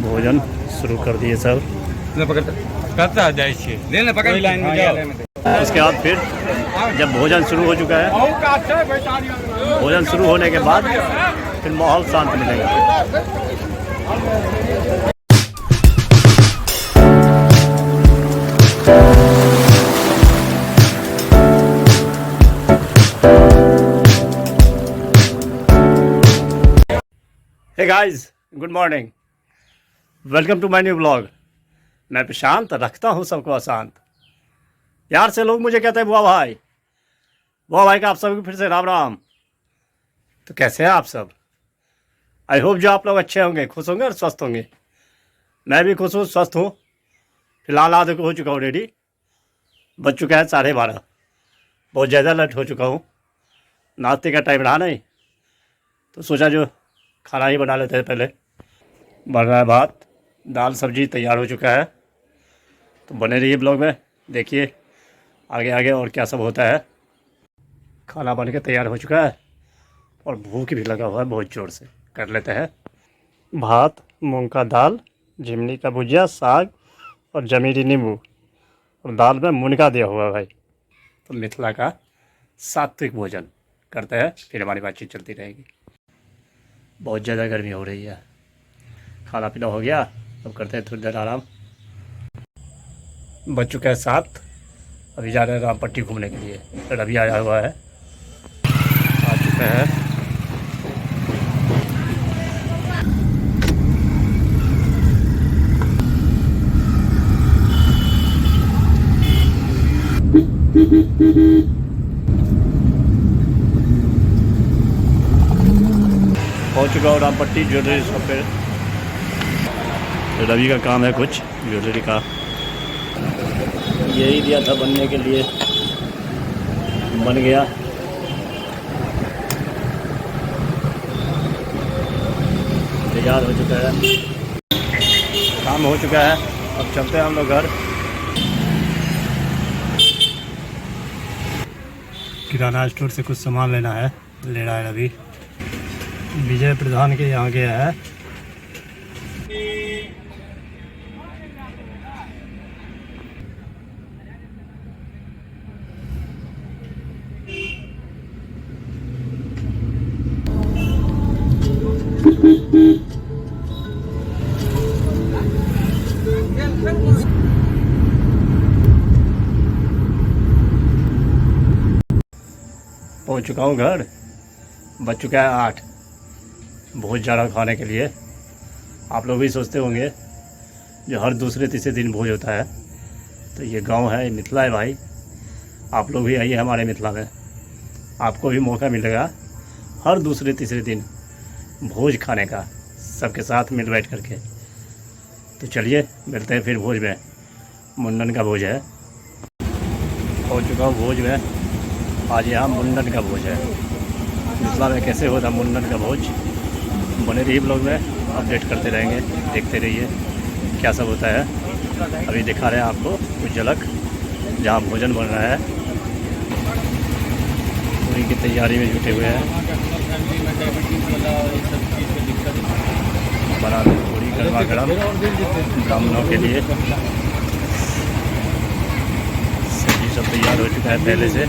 भोजन शुरू कर दिए सब। उसके बाद फिर जब भोजन शुरू हो चुका है, भोजन शुरू होने के बाद फिर माहौल शांत मिलेगा। Hey guys, good morning, welcome to my new blog. मैं प्रशांत, रखता हूँ सबको अशांत। यार से लोग मुझे कहते हैं बुआ भाई का आप सबको फिर से राम राम। तो कैसे हैं आप सब? आई होप जो आप लोग अच्छे होंगे, खुश होंगे और स्वस्थ होंगे। मैं भी खुश हूँ, स्वस्थ हूँ। फिलहाल आधे को हो चुका हूँ रेडी। बज चुका है 12:30। बहुत ज़्यादा लेट हो चुका हूँ। नाश्ते का टाइम रहा नहीं, तो सोचा जो खाना ही बना लेते हैं। पहले बन रहा है भात, दाल सब्जी तैयार हो चुका है। तो बने रहिए ब्लॉग में, देखिए आगे आगे और क्या सब होता है। खाना बन के तैयार हो चुका है और भूख भी लगा हुआ है बहुत ज़ोर से। कर लेते हैं भात, मूंग का दाल, झिमनी का भुजिया, साग और जमीरी नींबू, और दाल में मुनगा दिया हुआ है भाई। तो मिथिला का सात्विक भोजन करते हैं, फिर हमारी बातचीत चलती रहेगी। बहुत ज़्यादा गर्मी हो रही है। खाना पीना हो गया, अब करते हैं थोड़ी देर आराम। बज चुका है 7। अभी जा रहे हैं रामपट्टी घूमने के लिए। रवि आया हुआ है, आ चुका है। पहुंच चुका हूँ रामपट्टी ज्वेलरी शॉप पे। रवि का काम है कुछ ज्वेलरी का, यही दिया था बनने के लिए, बन गया। तैयार हो चुका है, काम हो चुका है। अब चलते हैं हम लोग घर। किराना स्टोर से कुछ सामान लेना है, ले रहा है रवि। विजय प्रधान के यहाँ गया है। पहुँच चुका हूँ घर। बज चुका है 8। भोज जा रहा खाने के लिए। आप लोग भी सोचते होंगे जो हर दूसरे तीसरे दिन भोज होता है, तो ये गांव है, मिथिला है भाई। आप लोग भी आइए हमारे मिथिला में, आपको भी मौका मिलेगा हर दूसरे तीसरे दिन भोज खाने का, सबके साथ मिल बैठ करके। तो चलिए मिलते हैं फिर भोज में। मुंडन का भोज है। पहुँच चुका हूँ भोज में। आज यहाँ मुंडन का भोज है। मिथिला में कैसे होता मुंडन का भोज, बने रहिए ब्लॉग में, अपडेट करते रहेंगे, देखते रहिए क्या सब होता है। अभी दिखा रहे हैं आपको कुछ झलक, जहाँ भोजन बन रहा है। पूरी की तैयारी में जुटे हुए हैं। बना पूरी गर्मा गर्म ब्राह्मणों के लिए। सब्जी सब तैयार हो चुका है पहले से।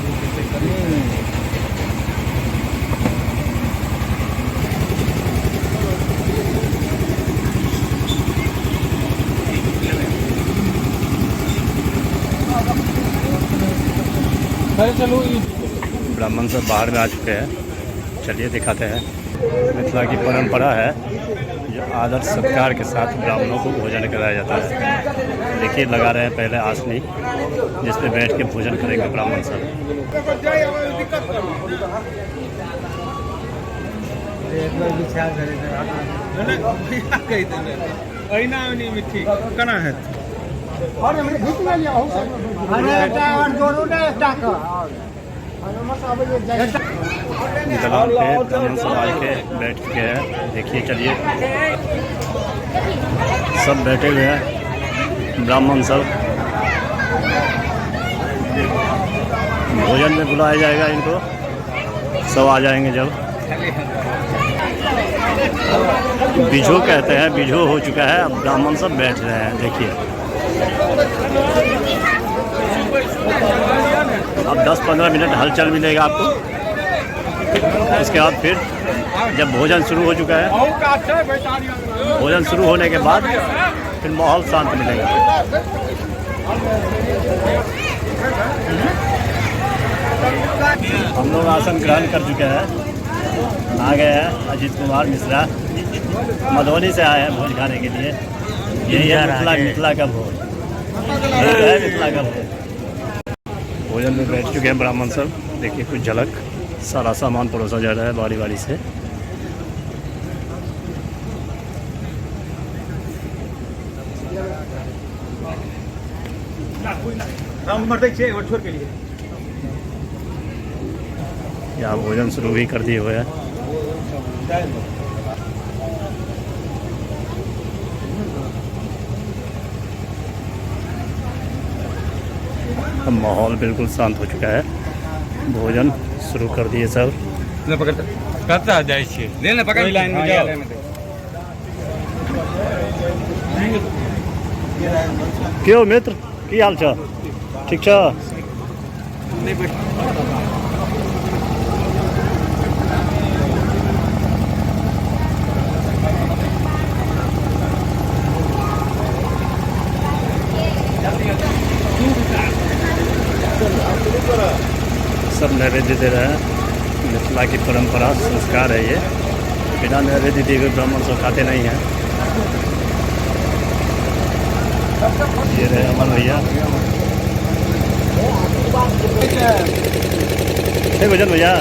ब्राह्मण सब बाहर में आ चुके हैं। चलिए दिखाते हैं। मिथिला की परंपरा है जो आदर सत्कार के साथ ब्राह्मणों को भोजन कराया जाता है। देखिए लगा रहे हैं पहले आसनी, जिस पे बैठ के भोजन करेंगे ब्राह्मण सब। दलाल पे ब्राह्मण सब आके बैठ चुके हैं। देखिए चलिए सब बैठे हुए हैं ब्राह्मण सब। भोजन में बुलाया जाएगा इनको, सब आ जाएंगे जब। बिझो कहते हैं, बिझो हो चुका है। अब ब्राह्मण सब बैठ रहे हैं, देखिए। अब 10-15 मिनट हलचल मिलेगा आपको। उसके बाद फिर जब भोजन शुरू हो चुका है, भोजन शुरू होने के बाद फिर माहौल शांत मिलेगा। हम लोग आसन ग्रहण कर चुके हैं। आ गए हैं अजीत कुमार मिश्रा, मधुबनी से आए हैं भोज खाने के लिए। यही है मिथिला का भोज, यही है मिथिला का भोज। भोजन में बैठ चुके हैं ब्राह्मण सब। देखिए कुछ झलक, सारा सामान परोसा जा रहा है बारी बारी से। यहाँ भोजन शुरू भी कर दिए हुए हैं। अब माहौल बिल्कुल शांत हो चुका है। भोजन शुरू कर दिए सब। करता जाए लेने पकड़ लाइन में जाओ। क्यों मित्र, की हाल छ? ठीक छ? सब नैवेद्य दे रहे हैं। मिथिला की परंपरा संस्कार है ये। बिना नैवेद्य दिए हुए ब्राह्मण सब खाते नहीं हैं। ये रहे अमन भैया। भोजन भैया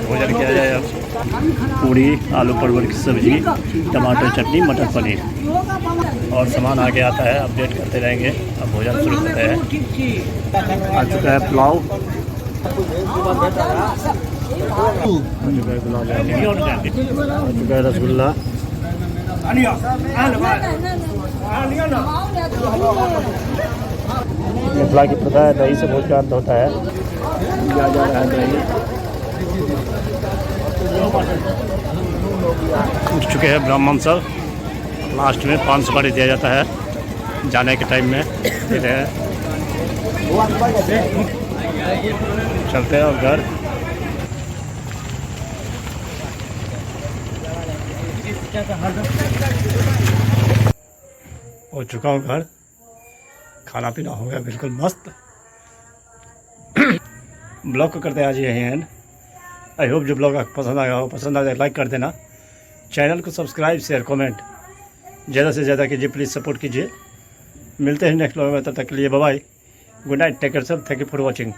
भोजन किया जाए। अब पूरी, आलू परवल की सब्जी, टमाटर चटनी, मटर पनीर और सामान आगे आता है। अपडेट करते रहेंगे। अब भोजन शुरू करते हैं। आ चुका है पुलाव, आ चुका है गुलाब जामुन, आ चुका है रसगुल्ला। मिथिला की प्रथा है, दही से भोज का अंत होता है। किया जा रहा है दही। उठ चुके हैं ब्राह्मण सब। लास्ट में 5 सुपारी दिया जाता है जाने के टाइम में। फिर चलते हैं और घर। हो चुका हूँ घर। खाना पीना हो गया बिल्कुल मस्त। ब्लॉग को करते हैं आज यही एंड। आई होप जो ब्लॉग आपको पसंद आया हो, पसंद आया लाइक कर देना। चैनल को सब्सक्राइब, शेयर, कमेंट ज़्यादा से ज़्यादा कीजिए। प्लीज़ सपोर्ट कीजिए। मिलते हैं नेक्स्ट ब्लॉग में। तब तक के लिए bye bye, good night, take care, thank you for watching.